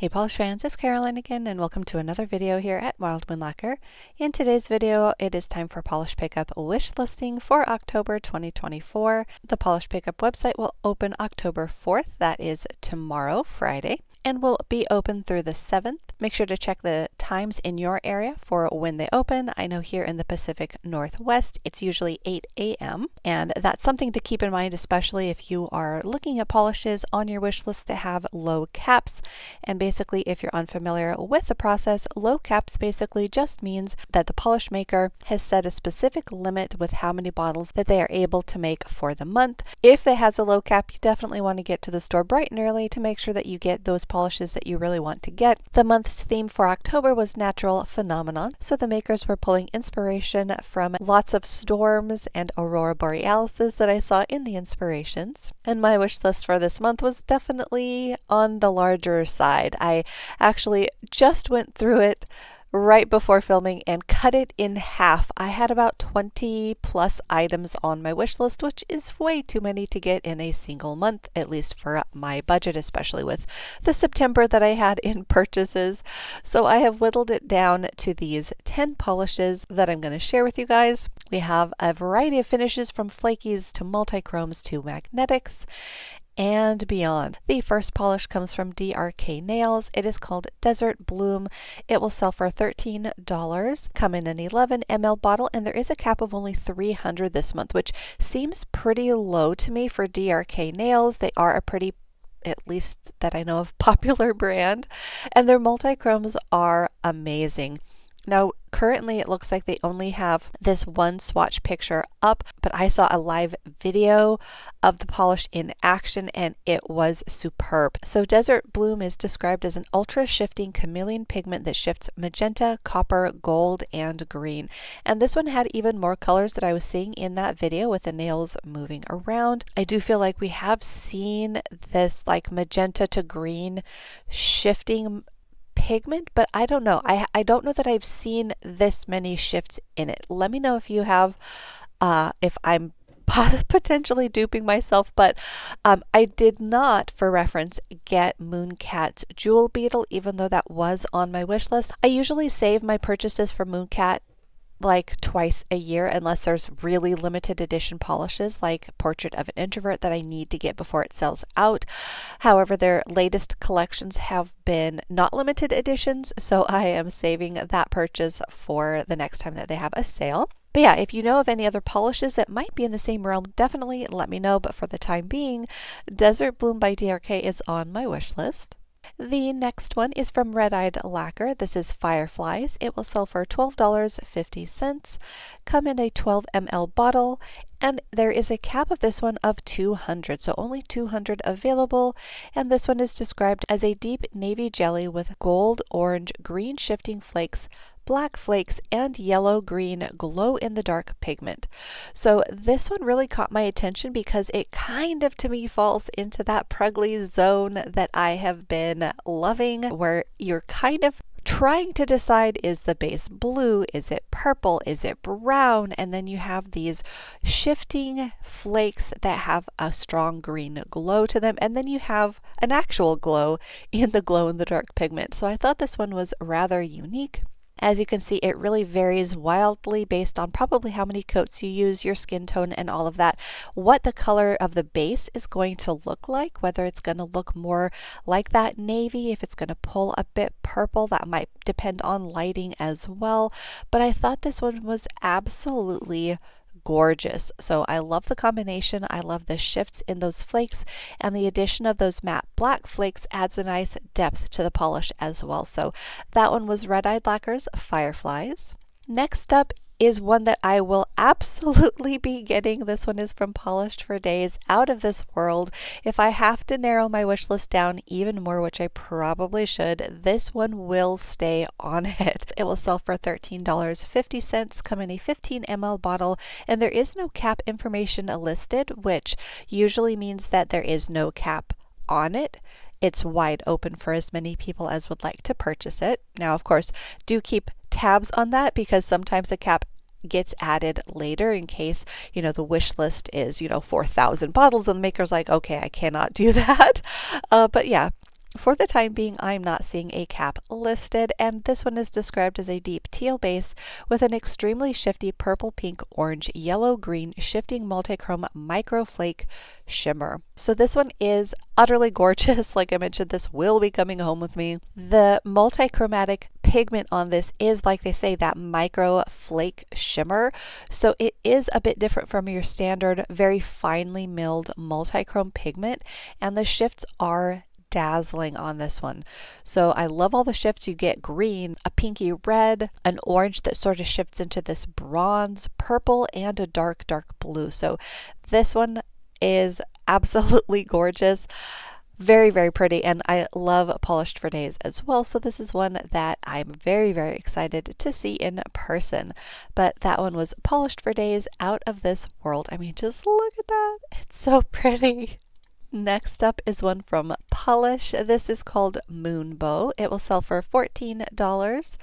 Hey Polish fans, it's Caroline again, and welcome to another video here at Molten Lacquer. In today's video, it is time for Polish Pickup wish listing for October 2024. The Polish Pickup website will open October 4th, that is tomorrow, Friday, and will be open through the 7th. Make sure to check the times in your area for when they open. I know here in the Pacific Northwest, it's usually 8 a.m. and that's something to keep in mind, especially if you are looking at polishes on your wish list that have low caps. And basically, if you're unfamiliar with the process, low caps basically just means that the polish maker has set a specific limit with how many bottles that they are able to make for the month. If it has a low cap, you definitely want to get to the store bright and early to make sure that you get those polishes that you really want to get. The month's theme for October was natural phenomenon, so the makers were pulling inspiration from lots of storms and aurora borealises that I saw in the inspirations. And my wish list for this month was definitely on the larger side. I actually just went through it right before filming and cut it in half. I had about 20 plus items on my wish list, which is way too many to get in a single month, at least for my budget, especially with the September that I had in purchases. So I have whittled it down to these 10 polishes that I'm going to share with you guys. We have a variety of finishes from flakies to multi-chromes to magnetics and beyond. The first polish comes from DRK Nails. It is called Desert Bloom. It will sell for $13, come in an 11 ml bottle, and there is a cap of only 300 this month, which seems pretty low to me for DRK Nails. They are a pretty, at least that I know of, popular brand, and their multi-chromes are amazing. Now, currently it looks like they only have this one swatch picture up, but I saw a live video of the polish in action and it was superb. So Desert Bloom is described as an ultra shifting chameleon pigment that shifts magenta, copper, gold, and green. And this one had even more colors that I was seeing in that video with the nails moving around. I do feel like we have seen this like magenta to green shifting pigment, but I don't know. I don't know that I've seen this many shifts in it. Let me know if you have, if I'm potentially duping myself, but I did not, for reference, get Mooncat Jewel Beetle, even though that was on my wish list. I usually save my purchases for Mooncat like twice a year unless there's really limited edition polishes like Portrait of an Introvert that I need to get before it sells out. However, their latest collections have been not limited editions, so I am saving that purchase for the next time that they have a sale. But yeah, if you know of any other polishes that might be in the same realm, definitely let me know. But for the time being, Desert Bloom by DRK is on my wish list. The next one is from Red-Eyed Lacquer. This is Fireflies. It will sell for $12.50, come in a 12 ml bottle, and there is a cap of this one of 200, so only 200 available. And this one is described as a deep navy jelly with gold, orange, green shifting flakes, black flakes, and yellow-green glow-in-the-dark pigment. So this one really caught my attention because it kind of, to me, falls into that pruggly zone that I have been loving, where you're kind of trying to decide, is the base blue, is it purple, is it brown, and then you have these shifting flakes that have a strong green glow to them, and then you have an actual glow in the glow-in-the-dark pigment. So I thought this one was rather unique. As you can see, it really varies wildly based on probably how many coats you use, your skin tone, and all of that. What the color of the base is going to look like, whether it's going to look more like that navy, if it's going to pull a bit purple, that might depend on lighting as well. But I thought this one was absolutely gorgeous. So I love the combination. I love the shifts in those flakes, and the addition of those matte black flakes adds a nice depth to the polish as well. So that one was Red-Eyed Lacquer's Fireflies. Next up is one that I will absolutely be getting. This one is from Polished for Days, Out of This World. If I have to narrow my wish list down even more, which I probably should, this one will stay on it. It will sell for $13.50, come in a 15 ml bottle, and there is no cap information listed, which usually means that there is no cap on it. It's wide open for as many people as would like to purchase it. Now, of course, do keep tabs on that because sometimes a cap gets added later in case, the wish list is, 4,000 bottles and the maker's like, okay, I cannot do that. But yeah, For the time being, I'm not seeing a cap listed, and this one is described as a deep teal base with an extremely shifty purple, pink, orange, yellow, green, shifting multichrome microflake shimmer. So this one is utterly gorgeous. Like I mentioned, this will be coming home with me. The multichromatic pigment on this is, like they say, that micro flake shimmer. So it is a bit different from your standard, very finely milled multichrome pigment, and the shifts are dazzling on this one. So I love all the shifts. You get green, a pinky red, an orange that sort of shifts into this bronze, purple, and a dark blue. So this one is absolutely gorgeous. Very, very pretty, and I love Polished for Days as well, so this is one that I'm very, very excited to see in person. But that one was Polished for Days, out of this world. I mean, just look at that. It's so pretty. Next up is one from Pahlish. This is called Moonbow. It will sell for $14,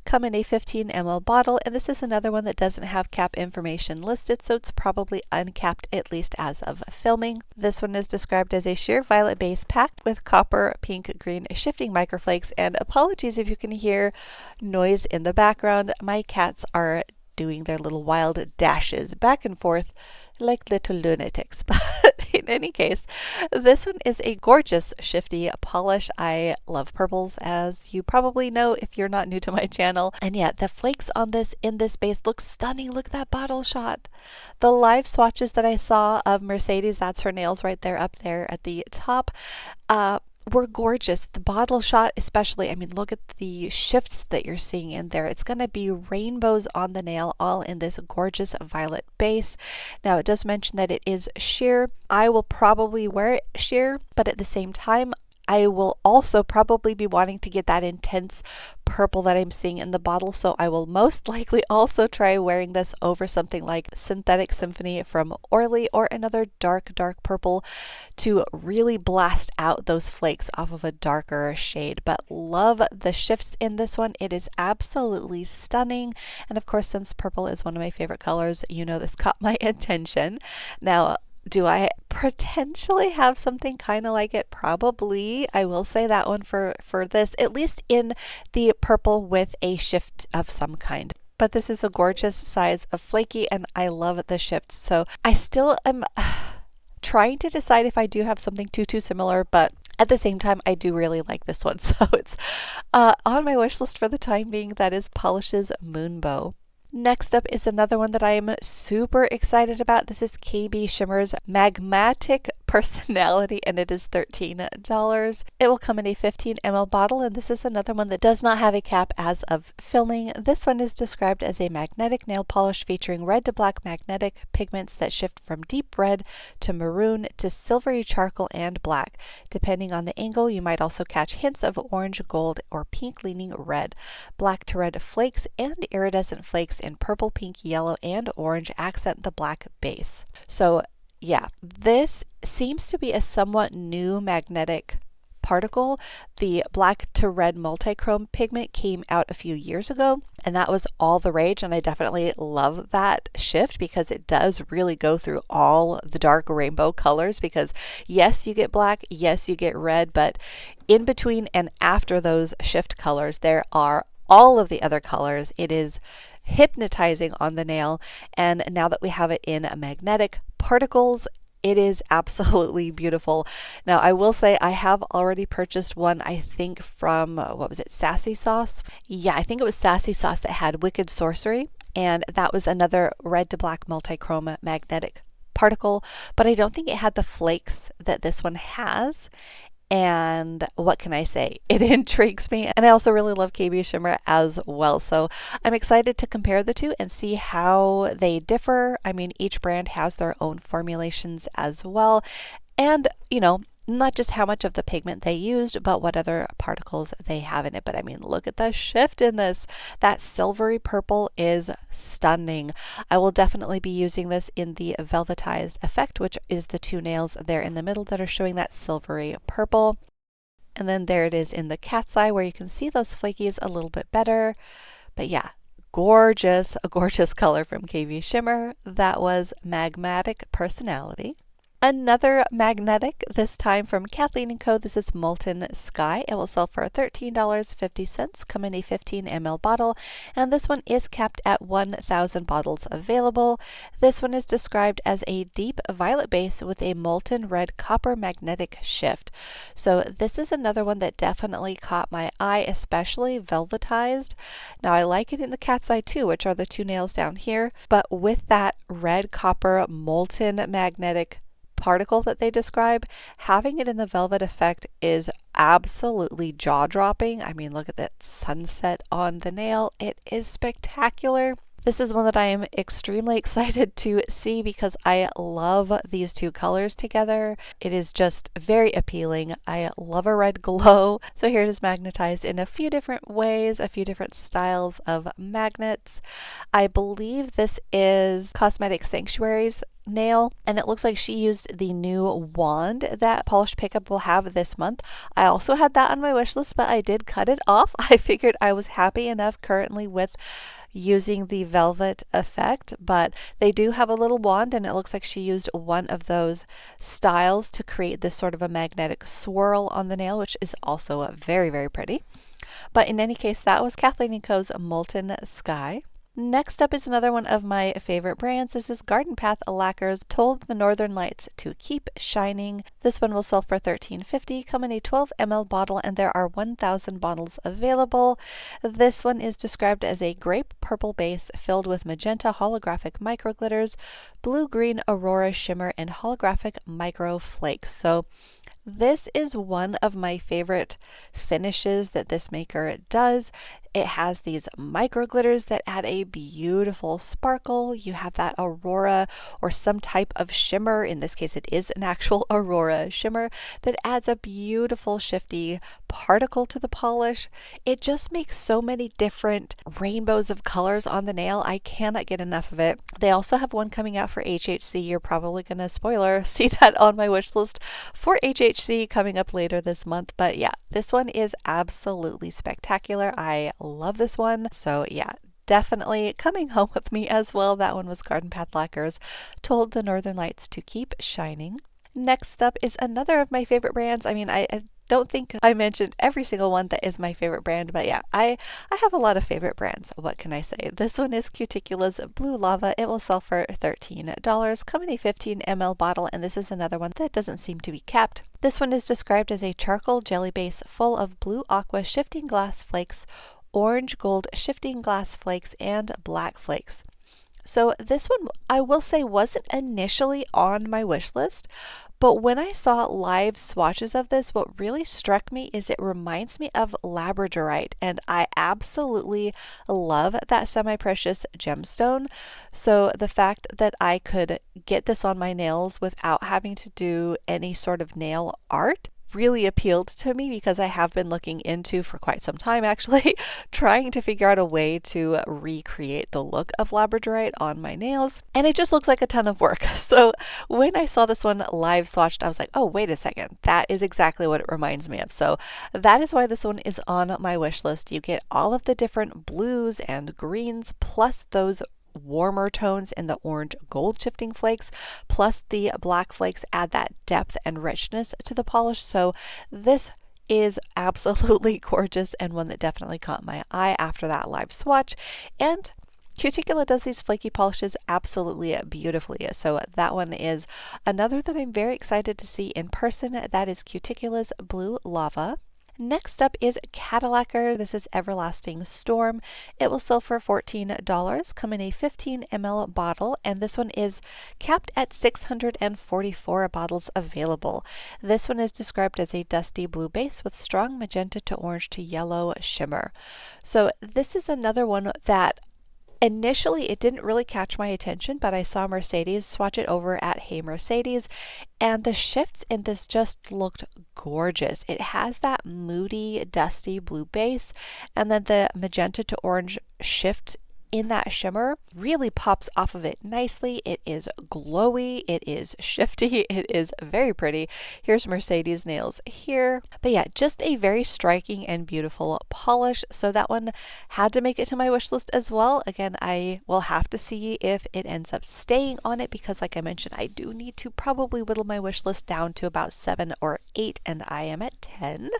come in a 15 ml bottle, and this is another one that doesn't have cap information listed, so it's probably uncapped, at least as of filming. This one is described as a sheer violet base packed with copper, pink, green shifting microflakes, and apologies if you can hear noise in the background. My cats are doing their little wild dashes back and forth like little lunatics. But in any case, this one is a gorgeous shifty polish. I love purples, as you probably know if you're not new to my channel. And yeah, the flakes on this in this base look stunning. Look at that bottle shot. The live swatches that I saw of Mercedes, that's her nails right there up there at the top, were gorgeous. The bottle shot especially, I mean, look at the shifts that you're seeing in there. It's going to be rainbows on the nail, all in this gorgeous violet base. Now, it does mention that it is sheer. I will probably wear it sheer, but at the same time, I will also probably be wanting to get that intense purple that I'm seeing in the bottle, so I will most likely also try wearing this over something like Synthetic Symphony from Orly, or another dark purple to really blast out those flakes off of a darker shade. But love the shifts in this one. It is absolutely stunning, and of course, since purple is one of my favorite colors, you know this caught my attention. Now, do I potentially have something kind of like it? Probably. I will say that one for this, at least in the purple with a shift of some kind. But this is a gorgeous size of flaky, and I love the shifts. So I still am trying to decide if I do have something too similar, but at the same time, I do really like this one. So it's on my wish list for the time being. That is Pahlish's Moonbow. Next up is another one that I am super excited about. This is KBShimmer's Magma-tic Personality, and it is $13. It will come in a 15 ml bottle, and this is another one that does not have a cap as of filming. This one is described as a magnetic nail polish featuring red to black magnetic pigments that shift from deep red to maroon to silvery charcoal and black. Depending on the angle, you might also catch hints of orange, gold, or pink leaning red. Black to red flakes and iridescent flakes in purple, pink, yellow, and orange accent the black base. So yeah, this seems to be a somewhat new magnetic particle. The black to red multichrome pigment came out a few years ago, and that was all the rage, and I definitely love that shift because it does really go through all the dark rainbow colors. Because yes, you get black, yes, you get red, but in between and after those shift colors, there are all of the other colors. It is hypnotizing on the nail, and now that we have it in magnetic particles, it is absolutely beautiful. Now, I will say I have already purchased one, I think from, what was it, Sassy Sauce? Yeah, I think it was Sassy Sauce that had Wicked Sorcery, and that was another red to black multichrome magnetic particle, but I don't think it had the flakes that this one has. And what can I say? It intrigues me. And I also really love KBShimmer as well. So I'm excited to compare the two and see how they differ. I mean, each brand has their own formulations as well. And, you know, not just how much of the pigment they used, but what other particles they have in it. But I mean, look at the shift in this. That silvery purple is stunning. I will definitely be using this in the velvetized effect, which is the two nails there in the middle that are showing that silvery purple. And then there it is in the cat's eye, where you can see those flakies a little bit better. But yeah, gorgeous, a gorgeous color from KBShimmer. That was Magma-tic Personality. Another magnetic, this time from Kathleen Co. This is Molten Sky. It will sell for $13.50, come in a 15 ml bottle, and this one is capped at 1,000 bottles available. This one is described as a deep violet base with a molten red copper magnetic shift. So this is another one that definitely caught my eye, especially velvetized. Now I like it in the cat's eye too, which are the two nails down here, but with that red copper molten magnetic particle that they describe, having it in the velvet effect is absolutely jaw-dropping. I mean, look at that sunset on the nail. It is spectacular. This is one that I am extremely excited to see because I love these two colors together. It is just very appealing. I love a red glow. So here it is magnetized in a few different ways, a few different styles of magnets. I believe this is Cosmetic Sanctuary's nail, and it looks like she used the new wand that Polish Pickup will have this month. I also had that on my wish list, but I did cut it off. I figured I was happy enough currently with using the velvet effect, but they do have a little wand, and it looks like she used one of those styles to create this sort of a magnetic swirl on the nail, which is also very, very pretty. But in any case, that was Kathleen Co.'s Molten Sky. Next up is another one of my favorite brands. This is Garden Path Lacquer's Told the Northern Lights to Keep Shining. This one will sell for $13.50, come in a 12 ml bottle, and there are 1,000 bottles available. This one is described as a grape purple base filled with magenta holographic micro glitters, blue-green aurora shimmer, and holographic micro flakes. So this is one of my favorite finishes that this maker does. It has these micro glitters that add a beautiful sparkle. You have that aurora or some type of shimmer. In this case, it is an actual aurora shimmer that adds a beautiful shifty particle to the polish. It just makes so many different rainbows of colors on the nail. I cannot get enough of it. They also have one coming out for HHC. You're probably gonna, spoiler, see that on my wish list for HHC coming up later this month. But yeah, this one is absolutely spectacular. I love this one. So yeah, definitely coming home with me as well. That one was Garden Path Lacquer's Told the Northern Lights to Keep Shining. Next up is another of my favorite brands. I mean, I don't think I mentioned every single one that is my favorite brand, but yeah, I have a lot of favorite brands. What can I say? This one is Cuticula's Blue Lava. It will sell for $13, come in a 15 ml bottle, and this is another one that doesn't seem to be capped. This one is described as a charcoal jelly base full of blue aqua shifting glass flakes, orange gold shifting glass flakes, and black flakes. So this one, I will say, wasn't initially on my wish list, but when I saw live swatches of this, what really struck me is it reminds me of labradorite, and I absolutely love that semi-precious gemstone. So the fact that I could get this on my nails without having to do any sort of nail art really appealed to me, because I have been looking into for quite some time actually trying to figure out a way to recreate the look of labradorite on my nails, and it just looks like a ton of work. So when I saw this one live swatched, I was like, oh, wait a second, that is exactly what it reminds me of. So that is why this one is on my wish list. You get all of the different blues and greens, plus those warmer tones in the orange gold shifting flakes, plus the black flakes add that depth and richness to the polish. So this is absolutely gorgeous, and one that definitely caught my eye after that live swatch. And Cuticula does these flaky polishes absolutely beautifully. So that one is another that I'm very excited to see in person. That is Cuticula's Blue Lava. Next up is Cadillacquer. This is Everlasting Storm. It will sell for $14, come in a 15 ml bottle, and this one is capped at 644 bottles available. This one is described as a dusty blue base with strong magenta to orange to yellow shimmer. So this is another one that initially it didn't really catch my attention, but I saw Mercedes swatch it over at Hey Mercedes, and the shifts in this just looked gorgeous. It has that moody, dusty blue base, and then the magenta to orange shift in that shimmer really pops off of it nicely. It is glowy, it is shifty, it is very pretty. Here's Mercedes nails here. But yeah, just a very striking and beautiful polish. So that one had to make it to my wish list as well. Again, I will have to see if it ends up staying on it because like I mentioned, I do need to probably whittle my wish list down to about 7 or 8 and I am at 10.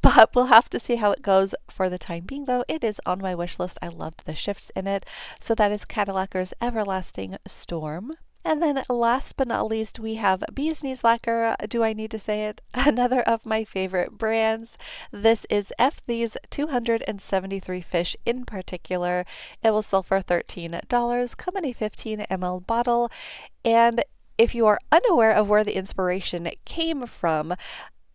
But we'll have to see how it goes. For the time being though, it is on my wish list. I loved the shifts in it. So that is Cadillacquer's Everlasting Storm. And then last but not least, we have Bee's Knees Lacquer. Do I need to say it? Another of my favorite brands. This is These 273 fish in particular. It will sell for $13, come in a 15 ml bottle. And if you are unaware of where the inspiration came from,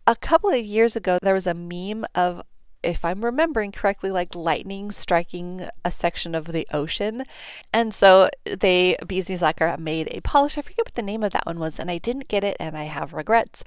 a couple of years ago, there was a meme of, if I'm remembering correctly, like lightning striking a section of the ocean. And so Bee's Knees Lacquer made a polish. I forget what the name of that one was, and I didn't get it, and I have regrets.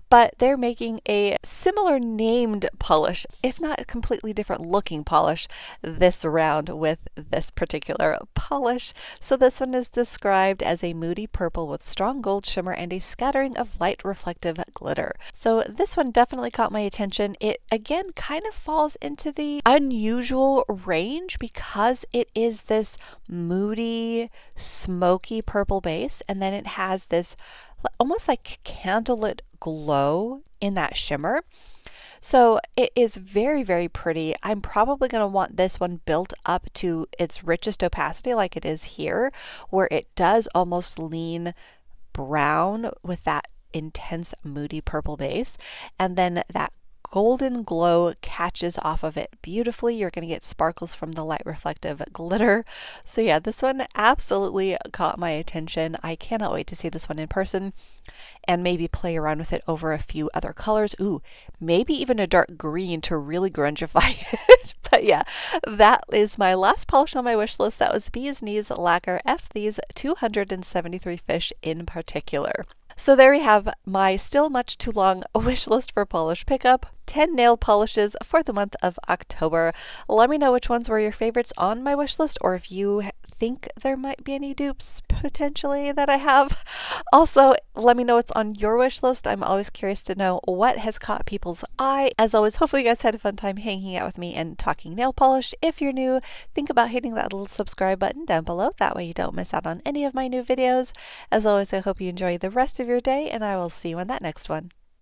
But they're making a similar named polish, if not a completely different looking polish, this round with this particular polish. So this one is described as a moody purple with strong gold shimmer and a scattering of light reflective glitter. So this one definitely caught my attention. It again kind of falls into the unusual range because it is this moody, smoky purple base, and then it has this almost like candlelit glow in that shimmer. So it is very, very pretty. I'm probably going to want this one built up to its richest opacity like it is here, where it does almost lean brown with that intense moody purple base, and then that golden glow catches off of it beautifully. You're going to get sparkles from the light reflective glitter. So yeah, this one absolutely caught my attention. I cannot wait to see this one in person and maybe play around with it over a few other colors. Ooh, maybe even a dark green to really grungify it. But yeah, that is my last polish on my wish list. That was Bee's Knees Lacquer These 273 fish in particular. So there we have my still much too long wish list for polish pickup. 10 nail polishes for the month of October. Let me know which ones were your favorites on my wish list, or if you think there might be any dupes potentially that I have. Also, let me know what's on your wish list. I'm always curious to know what has caught people's eye. As always, hopefully you guys had a fun time hanging out with me and talking nail polish. If you're new, think about hitting that little subscribe button down below. That way you don't miss out on any of my new videos. As always, I hope you enjoy the rest of your day, and I will see you on that next one.